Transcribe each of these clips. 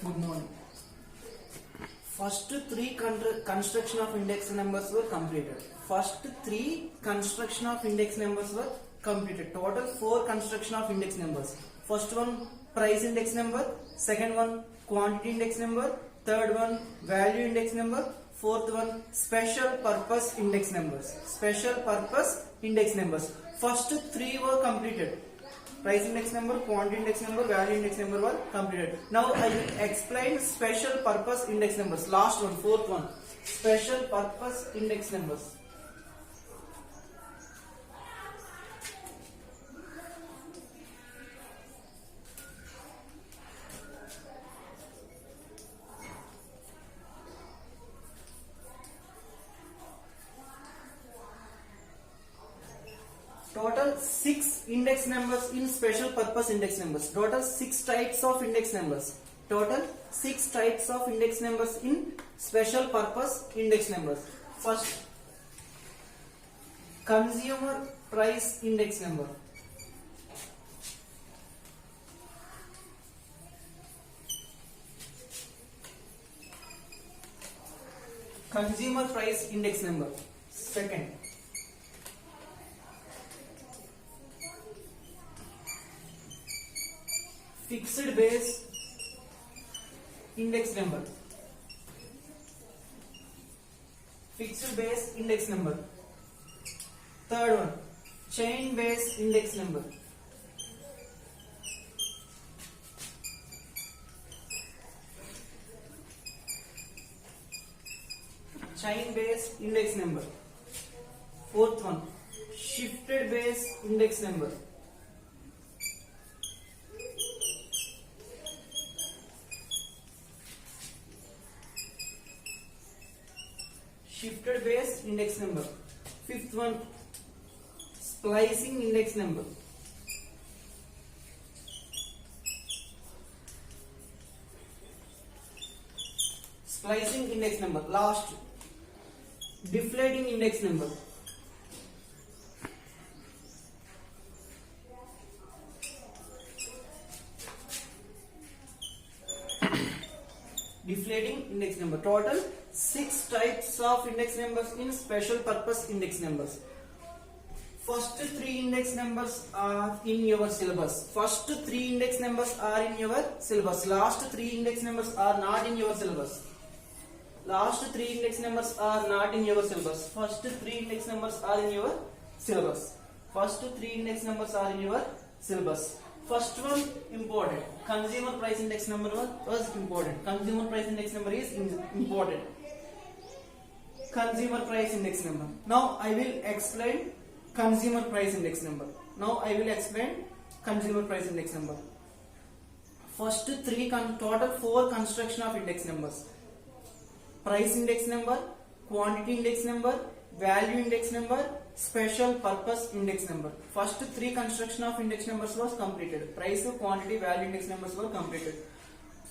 Good morning. First three construction of index numbers were completed. First three construction of index numbers were completed. Total 4 construction of index numbers. First one price index number, second one quantity index number, third one value index number, fourth one special purpose index numbers. Special purpose index numbers. First 3 were completed. Price index number, quantity index number, value index number were completed. Now I will explain special purpose index numbers. Last one, fourth one, special purpose index numbers. Total 6 index numbers in special purpose index numbers. Total 6 types of index numbers. Total 6 types of index numbers in special purpose index numbers. First, consumer price index number. Consumer price index number. Second, fixed base index number. Fixed base index number. Third one, chain base index number. Chain base index number. Fourth one, shifted base index number. Shifted base index number. Fifth one, splicing index number. Splicing index number. Last, deflating index number. Deflating index number. Total 6 types of index numbers in special purpose index numbers. First 3 index numbers are in your syllabus. First 3 index numbers are in your syllabus. Last 3 index numbers are not in your syllabus. Last 3 index numbers are not in your syllabus. First 3 index numbers are in your syllabus. First 3 index numbers are in your syllabus. First one important. Consumer price index number was important. Consumer price index number is important. Consumer price index number. Now I will explain consumer price index number. Now I will explain consumer price index number. First 3 total 4 construction of index numbers. Price index number, quantity index number, value index number, special purpose index number. First 3 construction of index numbers was completed. Price, quantity, value index numbers were completed.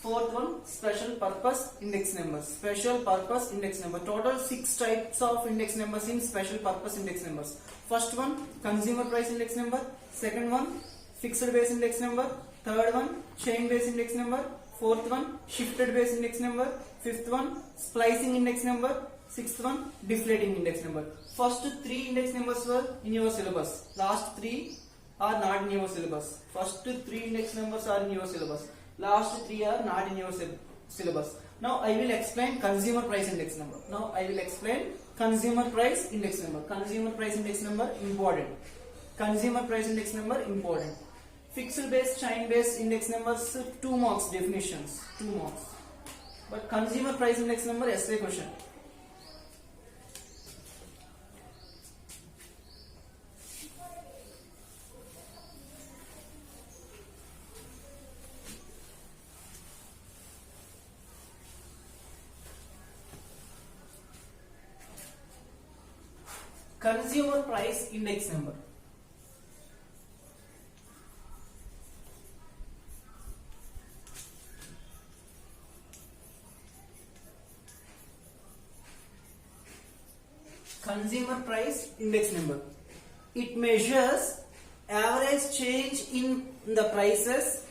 Fourth one, special purpose index numbers. Special purpose index number. Total 6 types of index numbers in special purpose index numbers. First one, consumer price index number. Second one, fixed base index number. Third one, chain base index number. Fourth one, shifted base index number. Fifth one, splicing index number. Sixth one, deflating index number. First 3 index numbers were in your syllabus. Last 3 are not in your syllabus. First 3 index numbers are in your syllabus. Last 3 are not in your syllabus. Now I will explain consumer price index number. Now I will explain consumer price index number. Consumer price index number important. Consumer price index number important. Fixed base, chain base index numbers 2 marks definitions. 2 marks. But consumer price index number essay question. Consumer price index number. Consumer price index number. It measures average change in the prices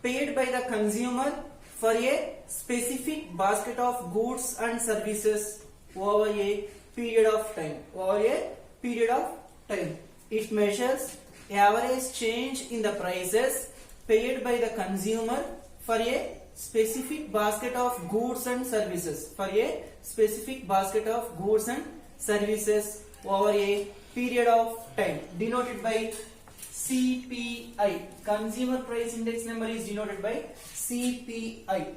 paid by the consumer for a specific basket of goods and services over a period of time. Over a period of time. It measures average change in the prices paid by the consumer for a specific basket of goods and services. For a specific basket of goods and services over a period of time, denoted by CPI. Consumer price index number is denoted by CPI.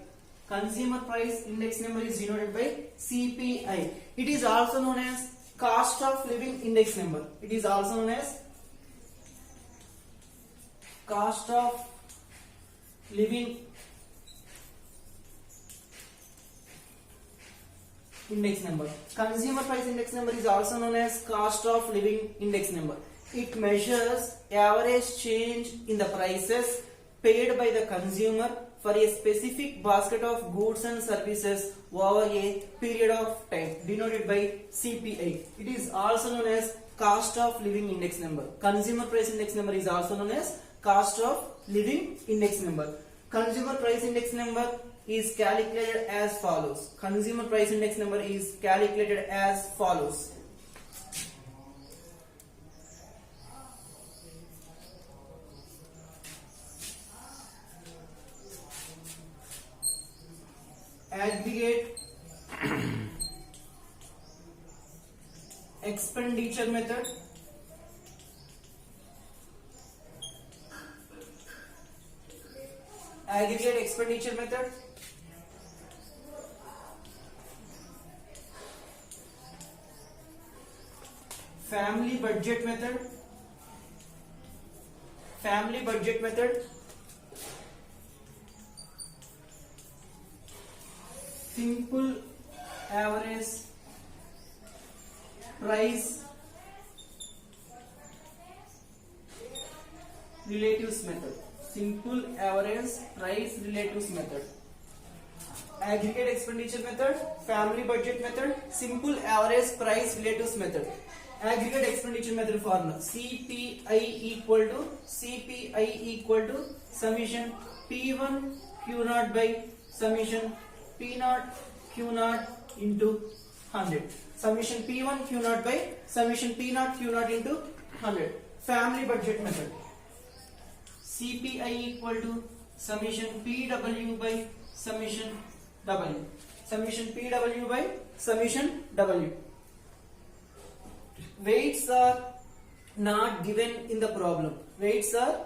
Consumer price index number is denoted by CPI. It is also known as cost of living index number. It is also known as cost of living index number. Consumer price index number is also known as cost of living index number. It measures average change in the prices paid by the consumer for a specific basket of goods and services over a period of time, denoted by CPI. It is also known as cost of living index number. Consumer price index number is also known as cost of living index number. Consumer price index number is calculated as follows. Consumer price index number is calculated as follows. Aggregate expenditure method, aggregate expenditure method, family budget method, family budget method, simple average price relatives method. Simple average price relatives method. Aggregate expenditure method, family budget method, simple average price relatives method. Aggregate expenditure method formula: CPI equal to summation P1 Q0 by summation P0 Q0 into 100. Summation P1 Q0 by summation P0 Q0 into 100. Family budget method: CPI equal to summation PW by summation W. Summation PW by summation W. Weights are not given in the problem. Weights are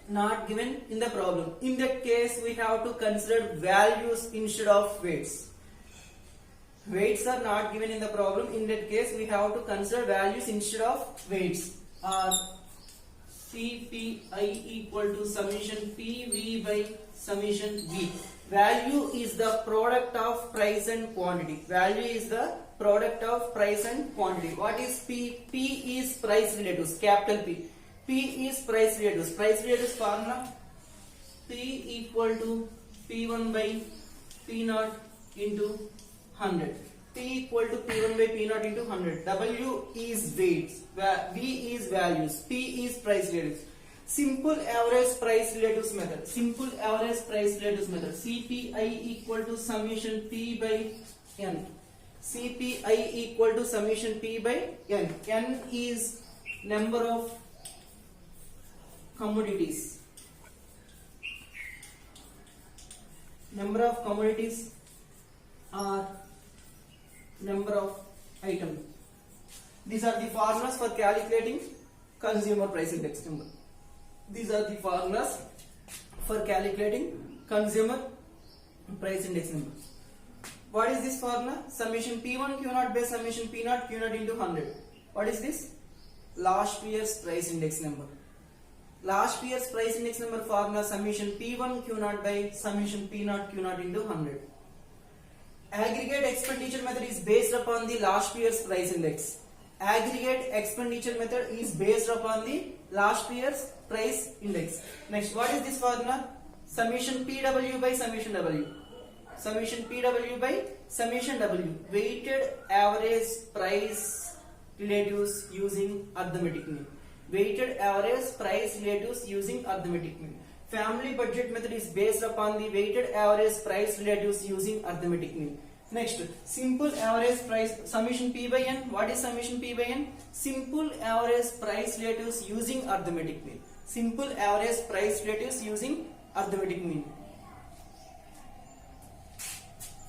not given in the problem. In that case, we have to consider values instead of weights. Weights are not given in the problem. In that case, we have to consider values instead of weights. CPI equal to summation PV by summation V. Value is the product of price and quantity. Value is the product of price and quantity. What is P? P is price relatives, capital P. P is price relatives. Price relatives formula: P equal to P1 by P0 into 100. P equal to P1 by P0 into 100. W is weights. V is values. P is price relatives. Simple average price relatives method. Simple average price relatives method. CPI equal to summation P by N. CPI equal to summation P by N. N is number of commodities. Number of commodities are number of items. These are the formulas for calculating consumer price index number. These are the formulas for calculating consumer price index number. What is this formula? Summation P1 Q0 by summation P0 Q0 into 100. What is this? Last year's price index number. Last year's price index number formula: summation P1 Q0 by summation P0 Q0 into 100. Aggregate expenditure method is based upon the last year's price index. Aggregate expenditure method is based upon the last year's price index. Next, what is this formula? Summation PW by summation W. Summation PW by summation W. Weighted average price relatives using arithmetic mean. Weighted average price relatives using arithmetic mean. Family budget method is based upon the weighted average price relatives using arithmetic mean. Next, simple average price summation P by N. What is summation P by N? Simple average price relatives using arithmetic mean. Simple average price relatives using arithmetic mean.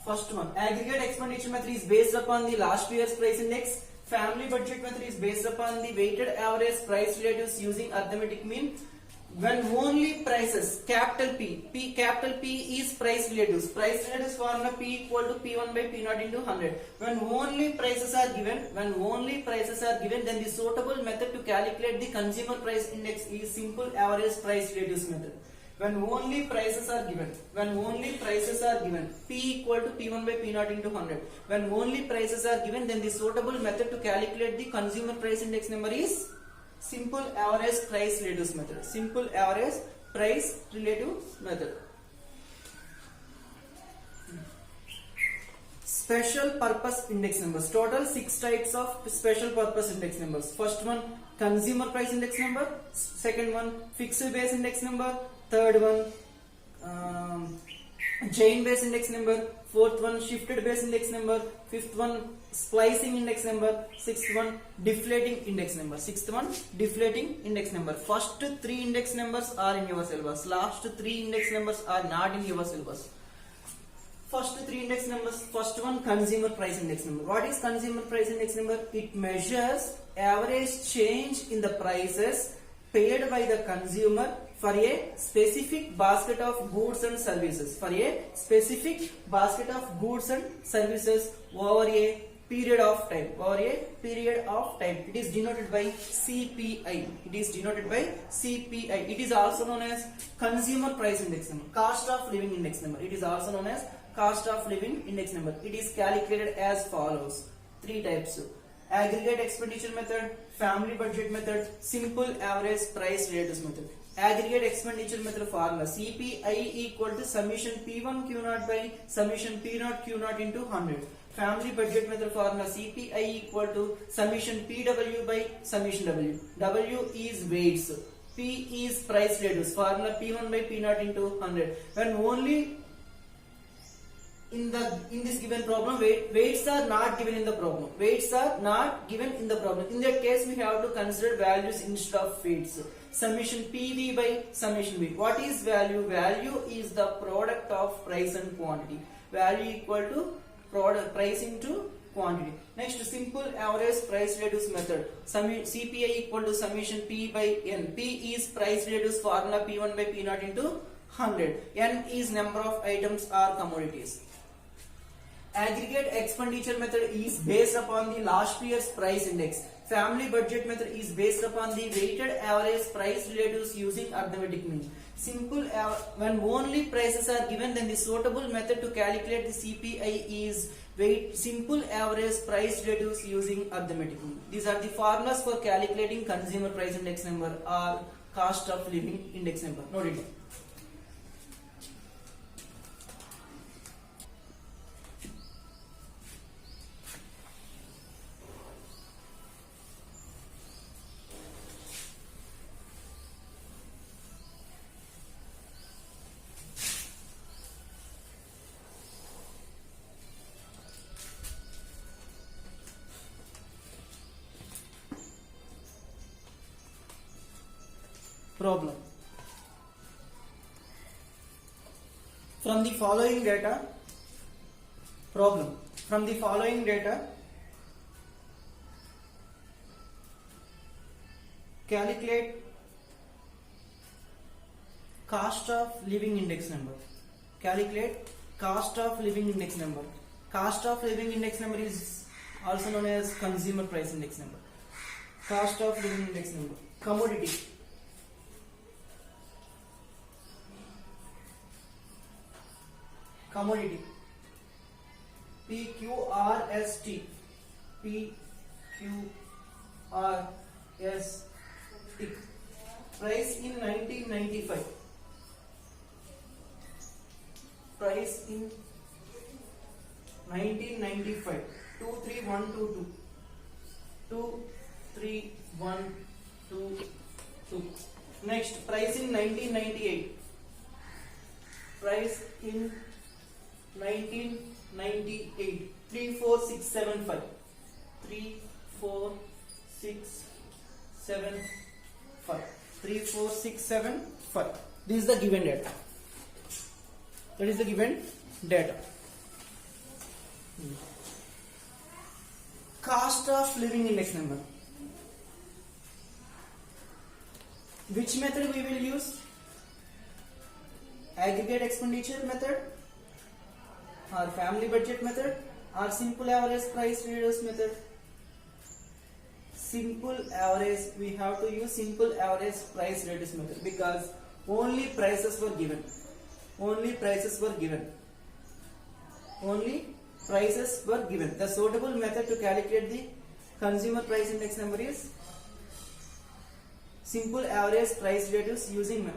First one, aggregate expenditure method is based upon the last year's price index. Family budget method is based upon the weighted average price relatives using arithmetic mean. When only prices, capital P is price relatives. Price relatives formula P equal to P1 by P0 into 100. When only prices are given, then the suitable method to calculate the consumer price index is simple average price relatives method. When only prices are given, P equal to P1 by P0 into 100. When only prices are given, then the suitable method to calculate the consumer price index number is simple average price relatives method. Simple average price relative method. Special purpose index numbers. Total 6 types of special purpose index numbers. First one, consumer price index number. Second one, fixed base index number. Third one, chain base index number. Fourth one, shifted base index number. Fifth one, splicing index number. Sixth one, deflating index number. First 3 index numbers are in your syllabus. Last 3 index numbers are not in your syllabus. First 3 index numbers. First one, consumer price index number. What is consumer price index number? It measures average change in the prices paid by the consumer for a specific basket of goods and services. Over a period of time. It is denoted by CPI. It is also known as consumer price index number. Cost of living index number. It is also known as cost of living index number. It is calculated as follows. 3 types. Aggregate expenditure method, family budget method, simple average price relatives method. Aggregate expenditure method formula CPI equal to summation P1 Q0 by summation P0 Q0 into 100. Family budget method formula CPI equal to summation PW by summation W. W is weights. P is price relatives. Formula P1 by P0 into 100. When only in this given problem weights are not given in the problem. In that case, we have to consider values instead of weights. Summation PV by summation V. What is value? Value is the product of price and quantity. Value equal to product price into quantity. Next, simple average price relatives method. CPI equal to summation P by N. P is price relatives formula P1 by P0 into 100. N is number of items or commodities. Aggregate expenditure method is based upon the last year's price index. Family budget method is based upon the weighted average price relatives using arithmetic mean. When only prices are given, then the suitable method to calculate the CPI is simple average price relatives using arithmetic mean. These are the formulas for calculating consumer price index number or cost of living index number. Note it. Problem. From the following data, calculate cost of living index number. Cost of living index number is also known as consumer price index number. Cost of living index number. Commodity. PQRST. Price in 1995. Price in 1995. 23122. 23122. Next, price in 1998. price in 1998. 34675. 34675. 34675. This is the given data. That is the given data. Cost of living index number. Which method we will use? Aggregate expenditure method, or family budget method, or simple average price reduce method? Simple average, we have to use simple average price reduce method, because only prices were given. Only prices were given. Only prices were given. The suitable method to calculate the consumer price index number is simple average price reduce using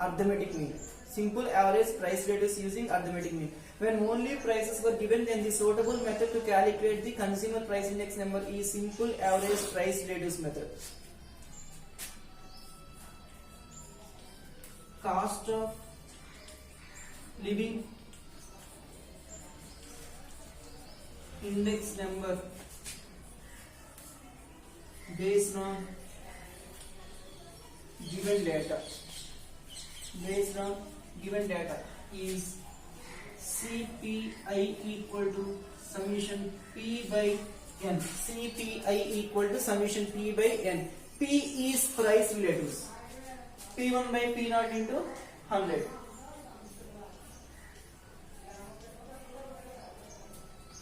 arithmetic mean. Simple average price reduce using arithmetic mean. When only prices were given, then the suitable method to calculate the consumer price index number is simple average price reduce method. Cost of living index number based on given data. Based on given data is CPI equal to summation P by N. CPI equal to summation P by N. P is price relatives. P1 by P0 into 100.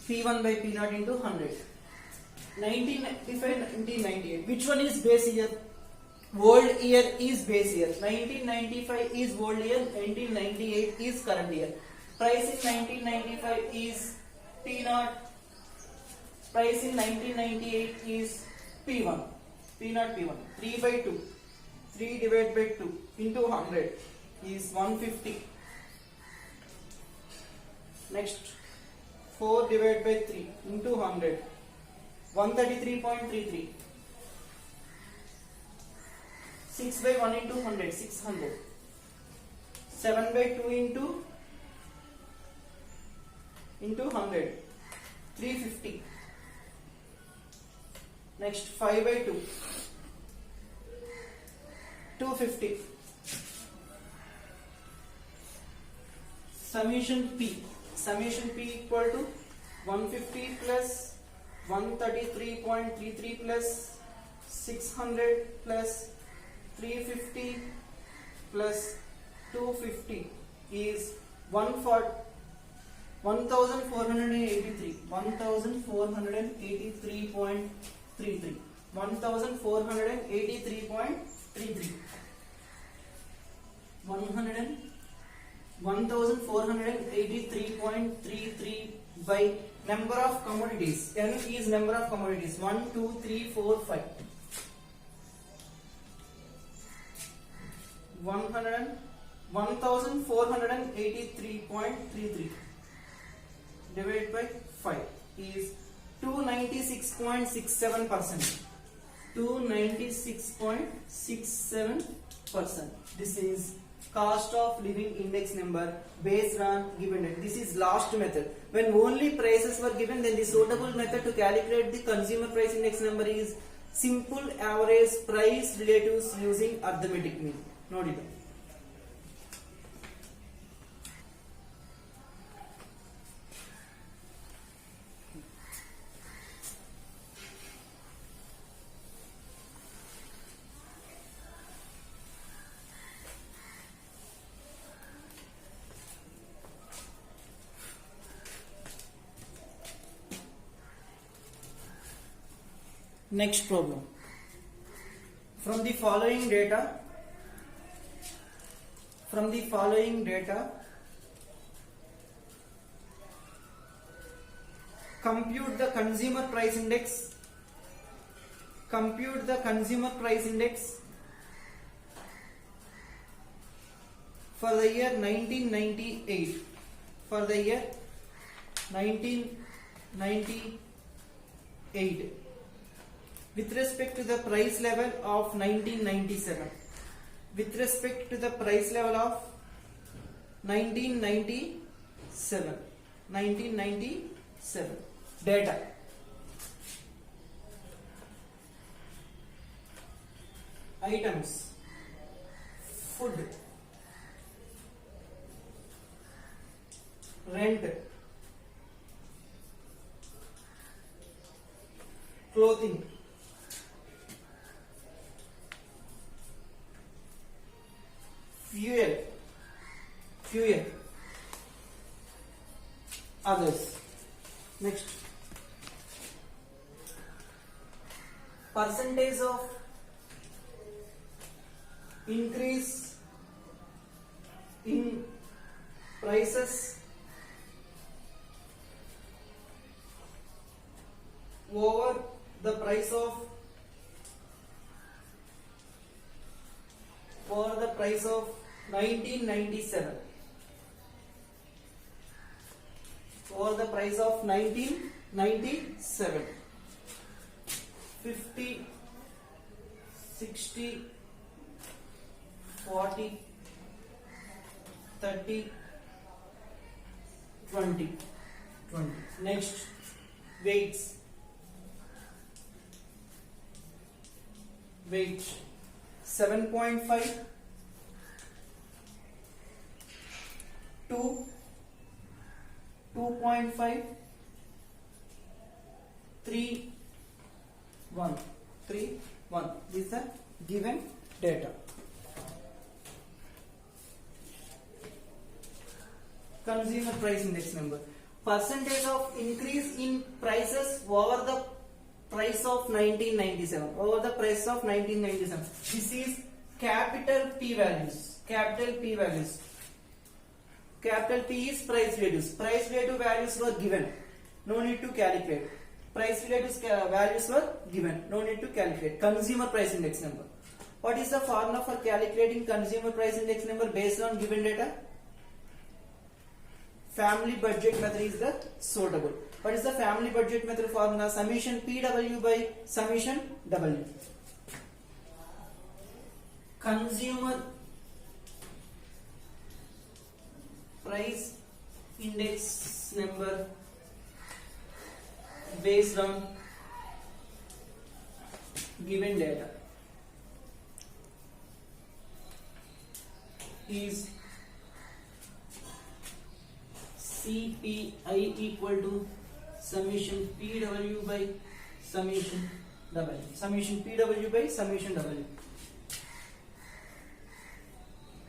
P1 by P0 into 100. 1995, 1998. Which one is base year? Old year is base year. 1995 is old year. 1998 is current year. Price in 1995 is P0. Price in 1998 is P1. P0 P1. 3 by 2. 3 divided by 2 into 100 is 150. Next, 4 divided by 3 into 100. 133.33. 6 by 1 into 100, 600. 7 by 2 into 100, 350. Next, 5 by 2, 250. Summation P. Summation P equal to 150 plus 133.33 plus 600 plus 350 plus 250 is 1483. 1483.33. 1483.33. 1483.33 by number of commodities. N is number of commodities. 1, 2, 3, 4, 5. 1483.33 divided by 5 is 296.67%. 296.67%. This is cost of living index number based on given data. This is last method. When only prices were given, then the suitable method to calculate the consumer price index number is simple average price relatives using arithmetic mean. Note it. Next problem. From the following data, compute the consumer price index. Compute the consumer price index for the year 1998. For the year 1998. With respect to the price level of 1997. With respect to the price level of 1997. 1997 data. Items: food, rent, clothing, fuel, others. Next, percentage of increase in prices over the price of 1997. Over the price of 1997. 50, 60, 40, 30, 20. Next, weights. Weight: 7.5, 2, 2.5, 3, 1. These are given data. Consumer price index number. Percentage of increase in prices over the price of 1997. Over the price of 1997. This is capital P values. Capital P values. Capital P is price relative. Price relative values were given. No need to calculate. Price relative values were given. No need to calculate. Consumer price index number. What is the formula for calculating consumer price index number based on given data? Family budget method is the suitable. What is the family budget method formula? Summation PW by summation W. Consumer price index number based on given data is CPI equal to summation PW by summation W. Summation PW by summation W.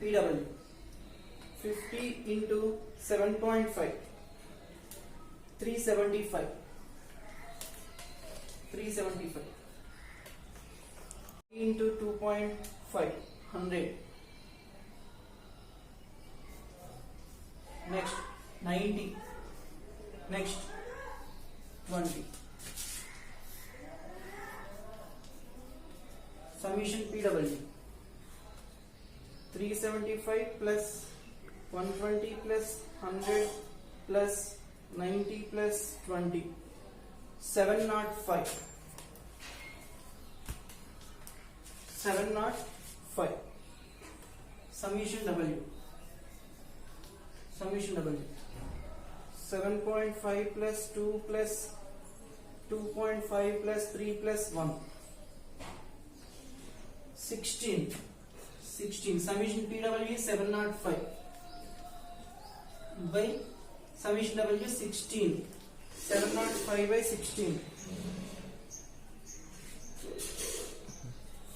PW 50 into 7.5, 375. 375 into 2.5, 100. Next, 90. Next, 20. Summation PW 375 plus 120 plus 100 plus 90 plus 20, 705. 705. Summation W. Summation W. 7.5 plus 2 plus 2.5 plus 3 plus 1. 16. 16. Summation PW is 705 by summation W 16. 705 by 16.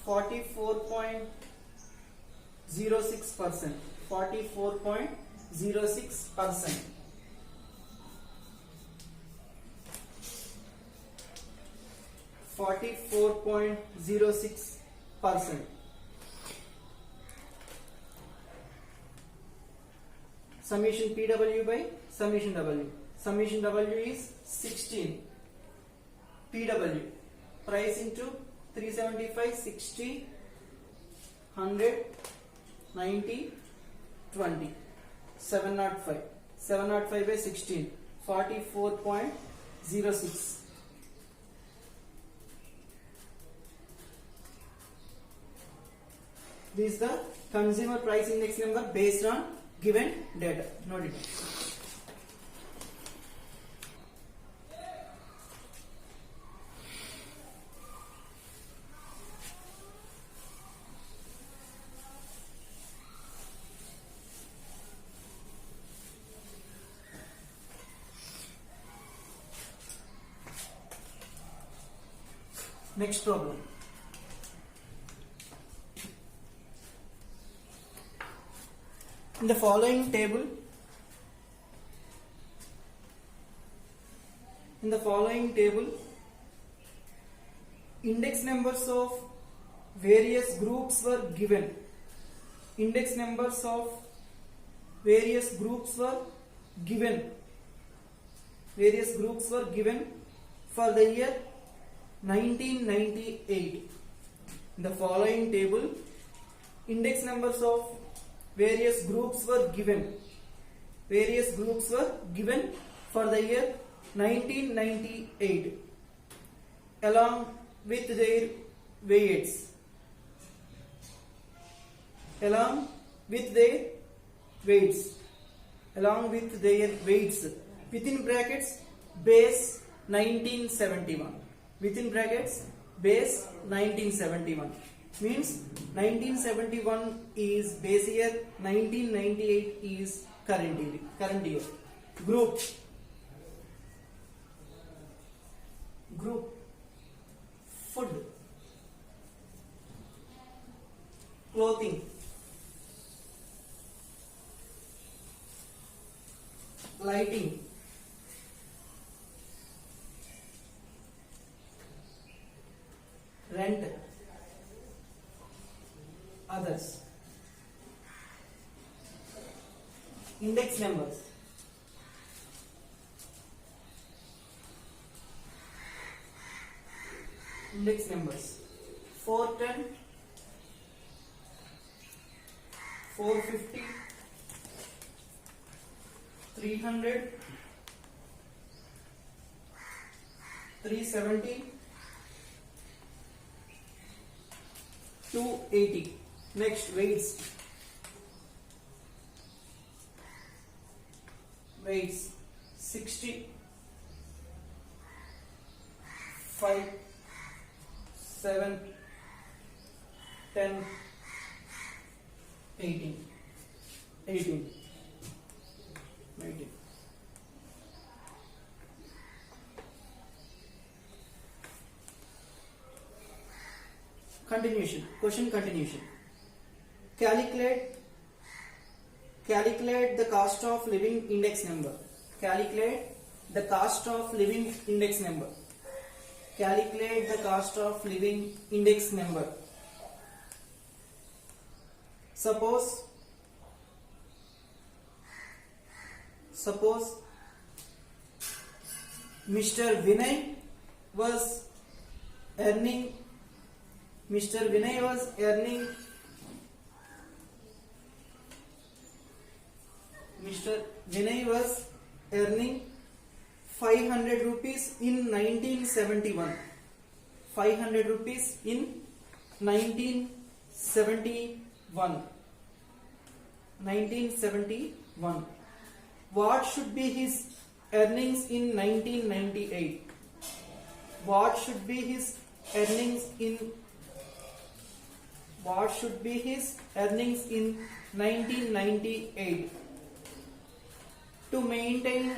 44.06%. 44.06%. 44.06%. Summation PW by summation W. Summation W is 16. PW price into 375, 60, 100, 90, 20. 705. 705 by 16. 44.06. This is the consumer price index number based on given data. Note it. Next problem. In the following table, index numbers of various groups were given. Index numbers of various groups were given. Various groups were given for the year 1998. In the following table, index numbers of various groups were given. Various groups were given for the year 1998 along with their weights. Along with their weights. Within brackets, base 1971. Within brackets, base 1971 means 1971 is base year, 1998 is current year. Group food, clothing, lighting, rent, others. Index numbers. Index numbers 410, 450, 300, 370, 280. Next, weights. 60, 5, 7, 10, 18. Continuation. Question continuation. Calculate the cost of living index number. Calculate the cost of living index number. Calculate the cost of living index number. Suppose Mr. Vinay was earning 500 rupees in 1971. 500 rupees in 1971. What should be his earnings in 1998? What should be his earnings in 1998? To maintain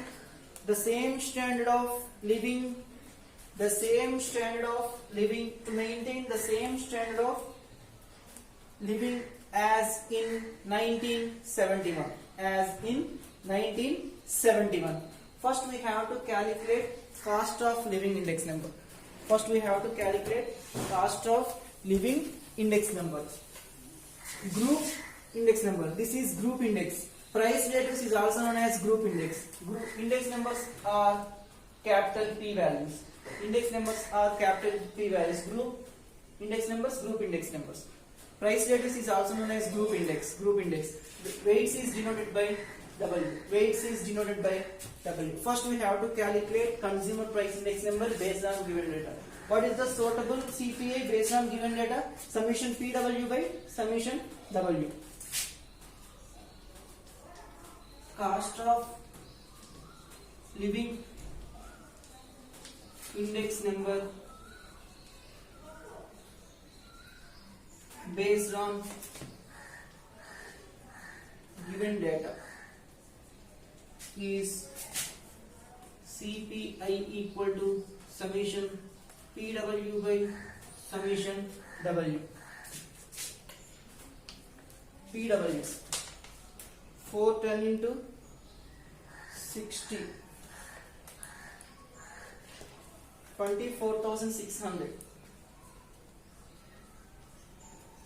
the same standard of living, to maintain the same standard of living as in 1971. First we have to calculate cost of living index number. Group index number. This is group index. Price status is also known as group index. Group index numbers are capital P values. Group index numbers, group index numbers. Price status is also known as group index. Weights is denoted by W. First we have to calculate consumer price index number based on given data. What is the suitable CPI based on given data? Summation PW by summation W. cost of living index number based on given data is CPI equal to summation PW by summation W. PW 410 into 60 24,600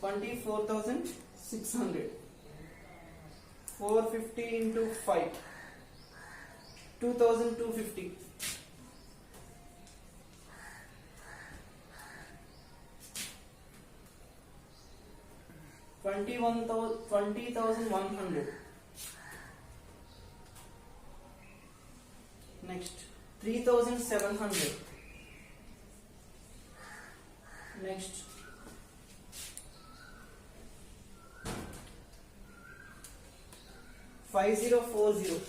24,600 450 into 5 2,250 20,100 next 3,700 next 5040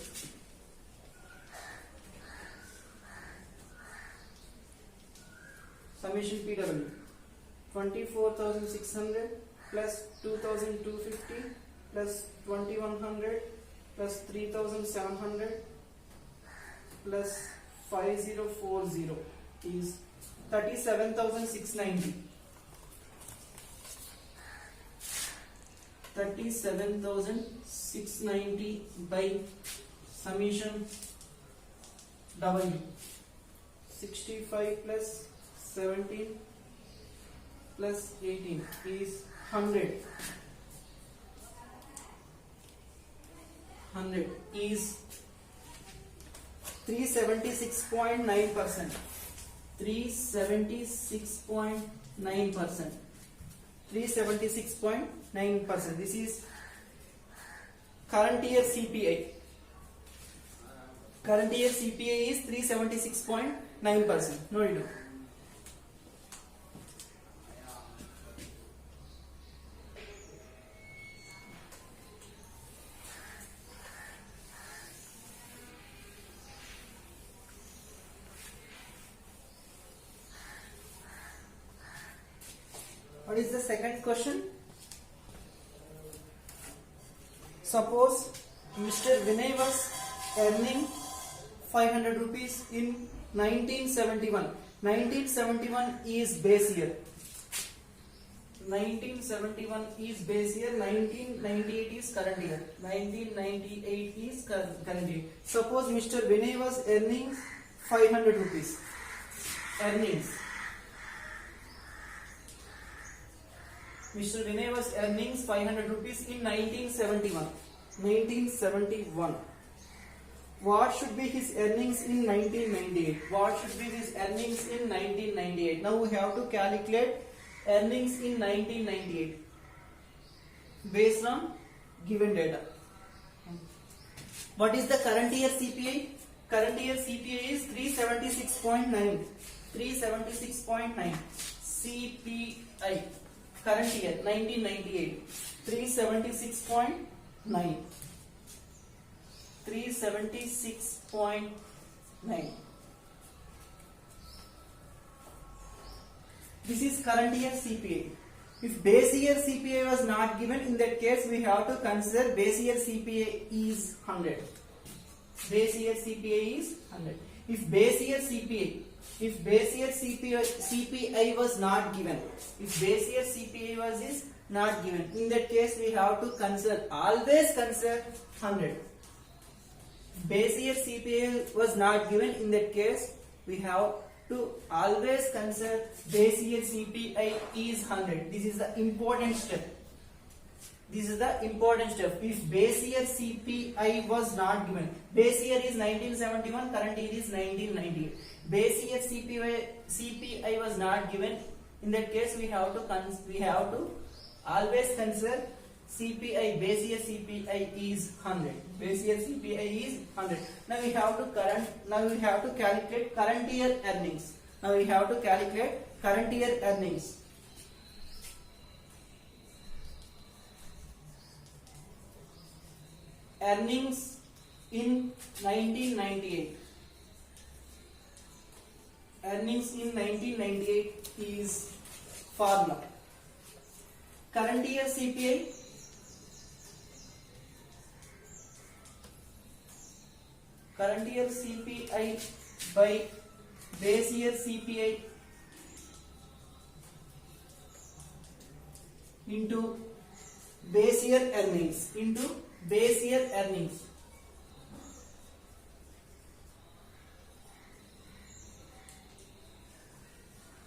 summation PW 24,600 plus 2,250 plus 2,100 plus 3,700 plus 5040 is 37,690. 37,690 by summation W 65 plus 17 plus 18 is 100. 100 is 376.9%. 376.9%. 376.9%. This is current year CPI. Current year CPI is 376.9%. No need to. What is the second question? Suppose Mr. Vinay was earning 500 rupees in 1971. 1971 is base year. 1971 is base year. 1998 is current year. 1998 is current year. Suppose Mr. Vinay was earning 500 rupees. Earnings. Mr. Vinay was earning 500 rupees in 1971. 1971. What should be his earnings in 1998? What should be his earnings in 1998? Now we have to calculate earnings in 1998 based on given data. What is the current year CPI? Current year CPI is 376.9. 376.9 CPI. Current year 1998 376.9. 376.9. This is current year CPI. If base year CPI was not given, in that case we have to consider base year CPI is 100. Base year CPI is 100. If base year CPI was not given, if base year CPI is not given, in that case we have to consider, always consider 100. Base year CPI was not given, in that case we have to always consider base year CPI is 100. This is the important step. This is the important step. If base year CPI was not given, base year is 1971, current year is 1998. Base year CPI was not given, in that case we have to always consider CPI. Base year CPI is 100. Base year CPI is 100. Now we have to calculate current year earnings. Now we have to calculate current year earnings. Earnings in 1998. Earnings in 1998 is formula. Current year CPI. Current year CPI by base year CPI into base year earnings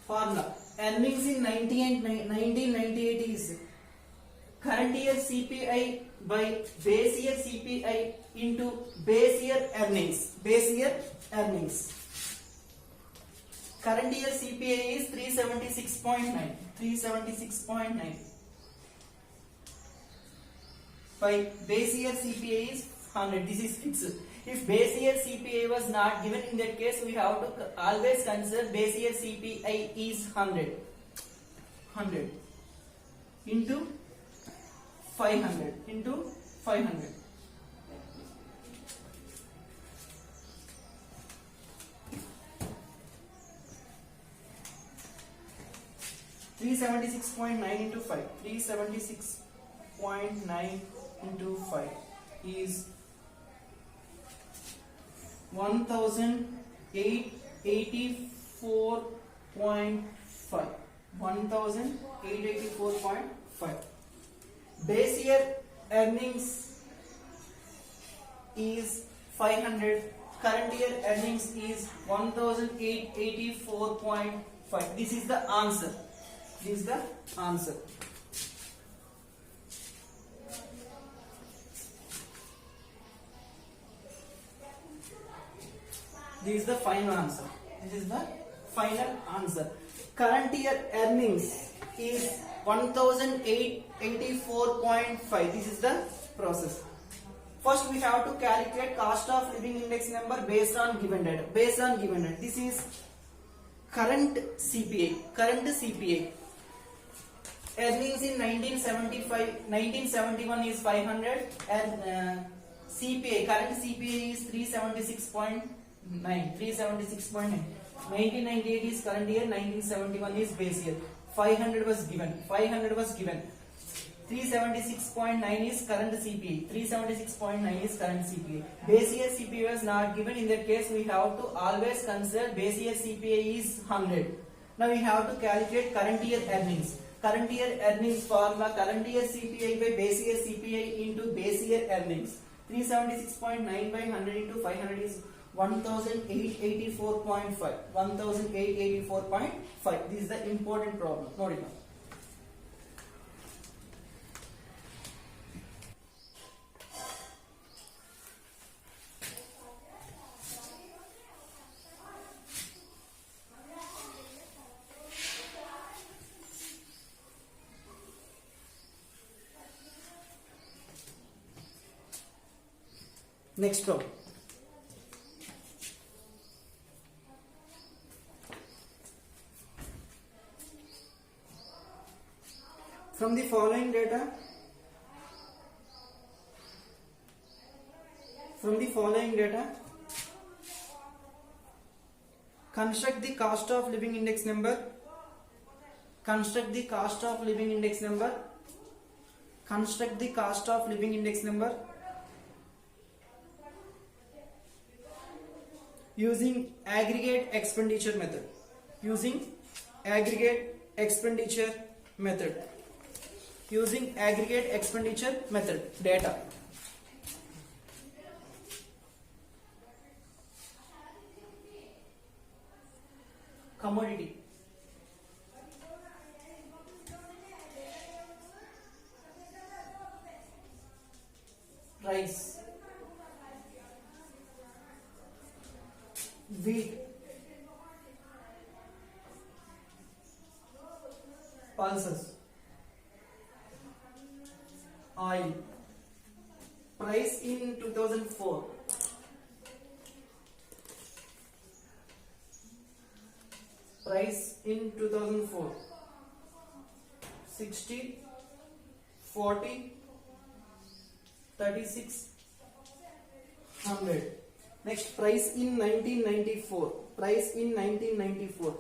formula. Earnings in 1998 is current year CPI by base year CPI into base year earnings. Current year CPI is 376.9 by base year CPI is 100. This is fixed. If base year CPI was not given, in that case we have to always consider base year CPI is 100 into 500 376.9 into 5. 376.9 into 5 is 1884.5. 1884.5. Base year earnings is 500. Current year earnings is 1884.5. This is the answer. This is the final answer. Current year earnings is 1884.5. This is the process. First we have to calculate cost of living index number based on given data. This is current CPI. Earnings in 1971 is 500 and CPI, current CPI is 376.9. 1998 is current year, 1971 is base year. 500 was given. 376.9 is current CPI. Base year CPI was not given. In that case, we have to always consider base year CPI is 100. Now we have to calculate current year earnings. Current year earnings formula: current year CPI by base year CPI into base year earnings. 376.9 by 100 into 500 is 1884.5. 1884.5. This is the important problem. Note it now. Next problem. From the following data, construct the cost of living index number. Construct the cost of living index number using aggregate expenditure method. Using aggregate expenditure method data. Commodity. Rice. Wheat. Pulses. Oil. Price in 2004. Price in 2004. 60, 40, 36, 100. Next, price in 1994. Price in 1994.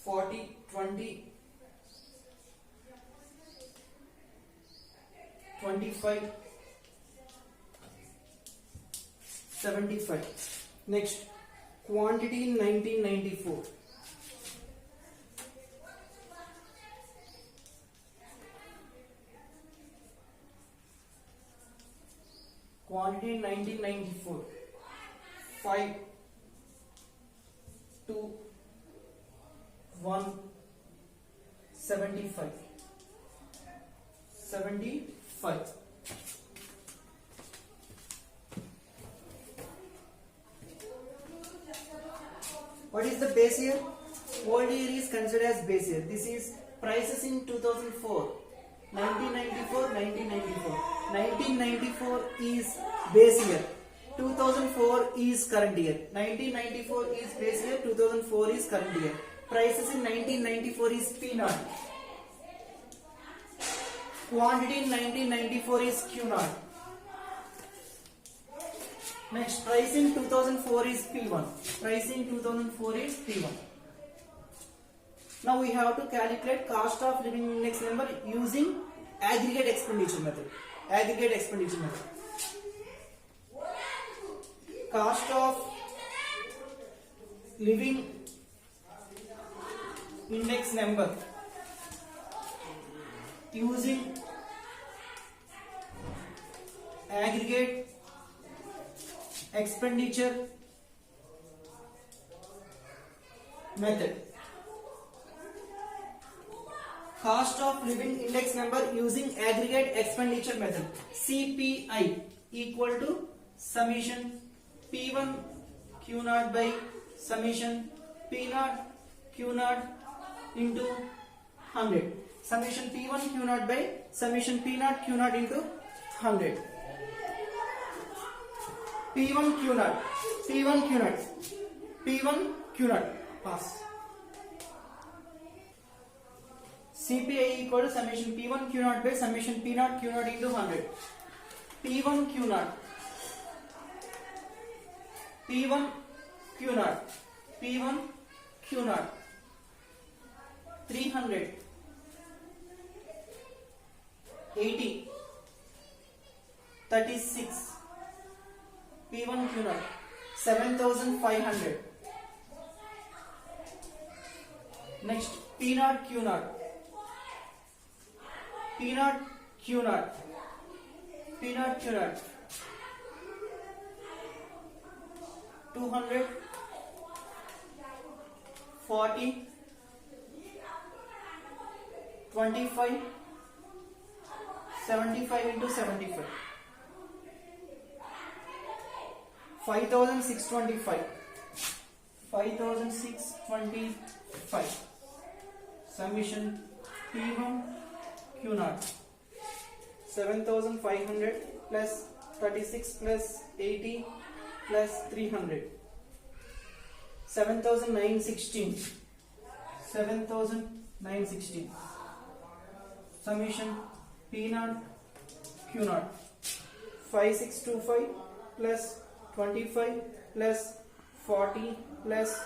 40, 20, 25, 75. Next, quantity in 1994. Quantity in 1994. 5, 2, 1, 75. 75. What is the base year? Old year is considered as base year. This is prices in 2004. 1994, 1994. 1994 is base year. 2004 is current year. 1994 is base year. 2004 is current year. Prices in 1994 is P0. Quantity in 1994 is Q0. Next, price in 2004 is P1. Price in 2004 is P1. Now we have to calculate cost of living index number using aggregate expenditure method. Aggregate expenditure method. Cost of living index number using aggregate expenditure method. Cost of living index number using aggregate expenditure method, CPI, equal to summation P1 Q0 by summation P0 Q0 into 100. Summation P1 Q0 by summation P0 Q0 into 100. P1 Q0, P1 Q0, P1 Q0. Pass. CPI equal to summation P1 Q0 by summation P0 Q0 into 100. P1 Q0, P1 Q0, P1 Q0, 300, 80, 36. P1 Q0, 7,500. Next, P0 Q0, P0 Q0, P0 Q0, 200, 40, 25, 75 into 75. 5,625. 5,625. Summation P1 Q0. 7,500 plus 36 plus 80 plus 300. 7,916. 7,916. Summation P0 Q0. 5,625 plus 25 plus 40 plus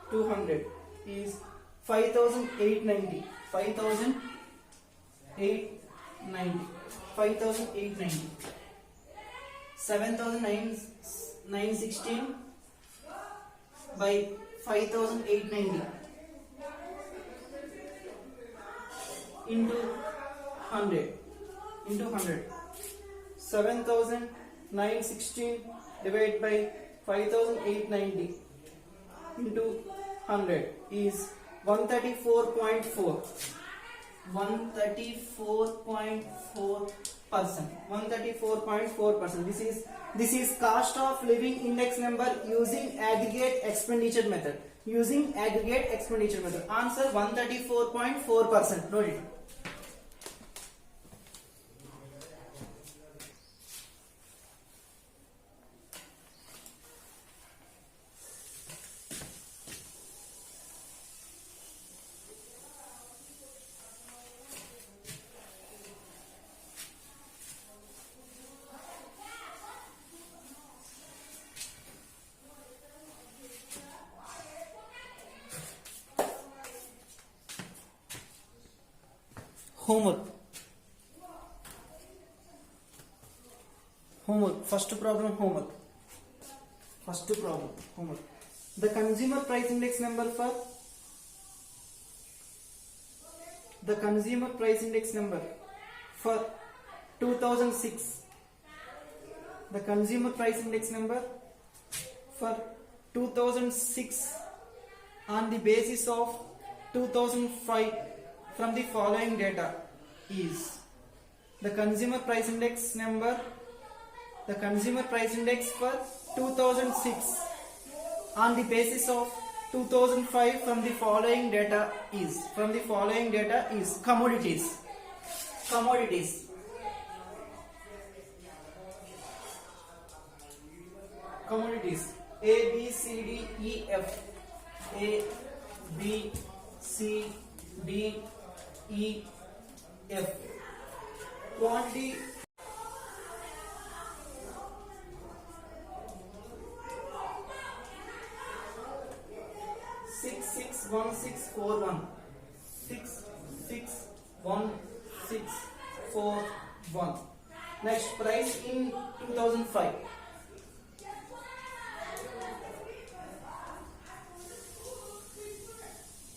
200 is 5,890. 5,890. 5,890. 7,916 by 5,890 into 100. Into 100. 7,916 divided by 5,890 into 100 is 134.4. 134.4%. 134.4%. This is cost of living index number using aggregate expenditure method. Using aggregate expenditure method. Answer 134.4%. Note it. homework. First problem, homework. The consumer price index number for 2006. The consumer price index number for 2006 on the basis of 2005 from the following data is the consumer price index number. The consumer price index for 2006 on the basis of 2005 from the following data is commodities. A, B, C, D, E, F. A, B, C, D, E, F. Quantity. Six six one six four one. 66161. Next, price in 2005.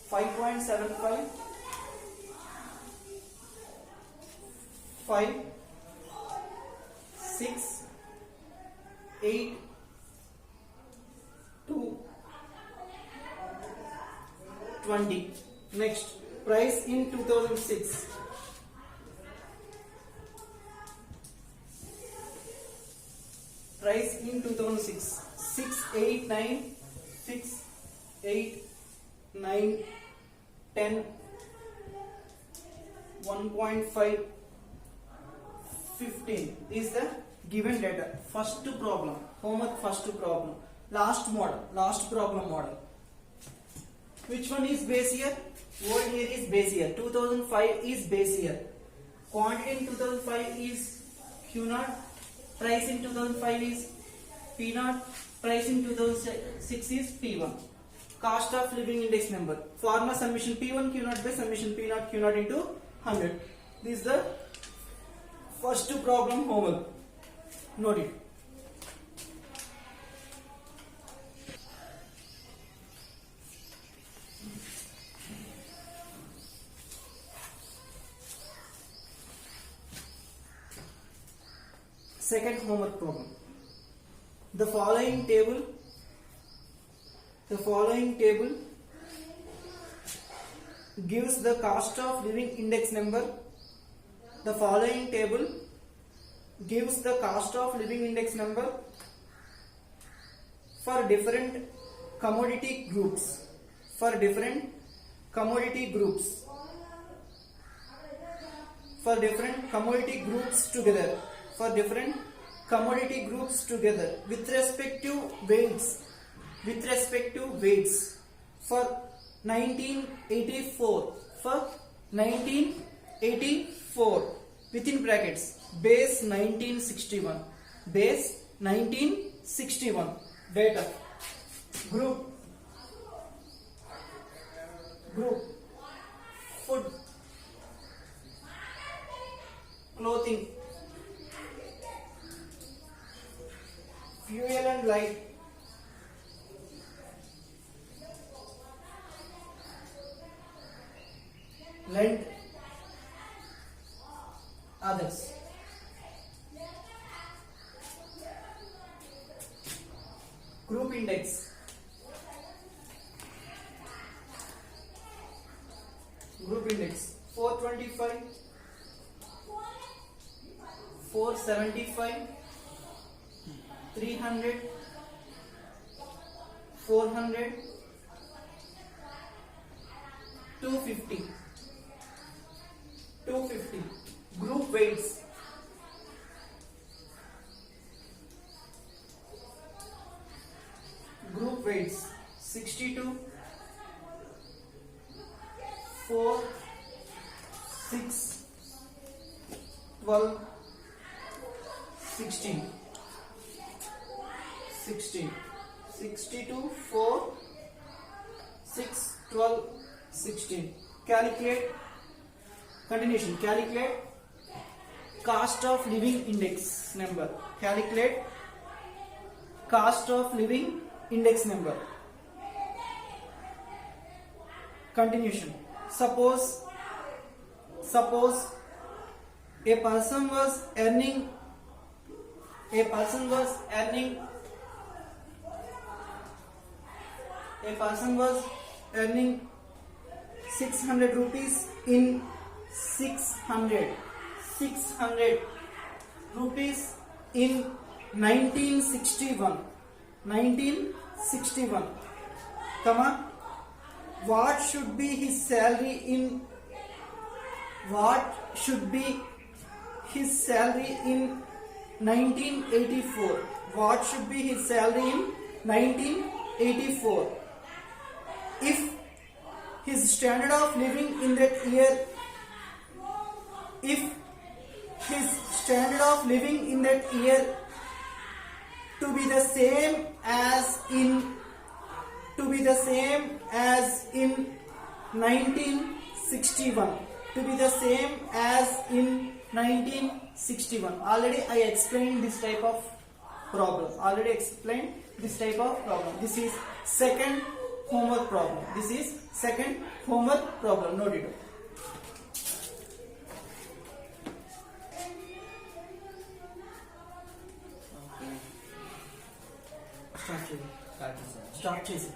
5.75, 5, 6, 8, 2, 20. Next, price in 2006. 689, 6, 8, 9, 10, 1.5, 15 is the given data. First problem, homework first problem. Last problem model. Which one is base year? Old year is base year. 2005 is base year. Quantity in 2005 is Q0. Price in 2005 is P0. Price in 2006 is P1. Cost of living index number. Formula summation P1 Q0 by summation P0 Q0 into 100. This is the first problem homework. Note it. Second homework problem. The following table gives the cost of living index number. The following table gives the cost of living index number for different commodity groups. For different commodity groups together. With respective weights. For 1984 within brackets base 1961 data group food, clothing, fuel and light, lend, others. Group index. 425, 475, 300, 400, 250. Group weights. Group weights 62, 4, 6, 12, 16. 62, 4, 6, 12, 16. Calculate Continuation. Calculate cost of living index number. Calculate cost of living index number. Continuation. Suppose a person was earning 600 rupees in 600 rupees in 1961, comma, what should be his salary in 1984? What should be his salary in 1984? If his standard of living in that year, to be the same as in 1961, already I explained this type of problem. This is second homework problem. Note it. Start చేసి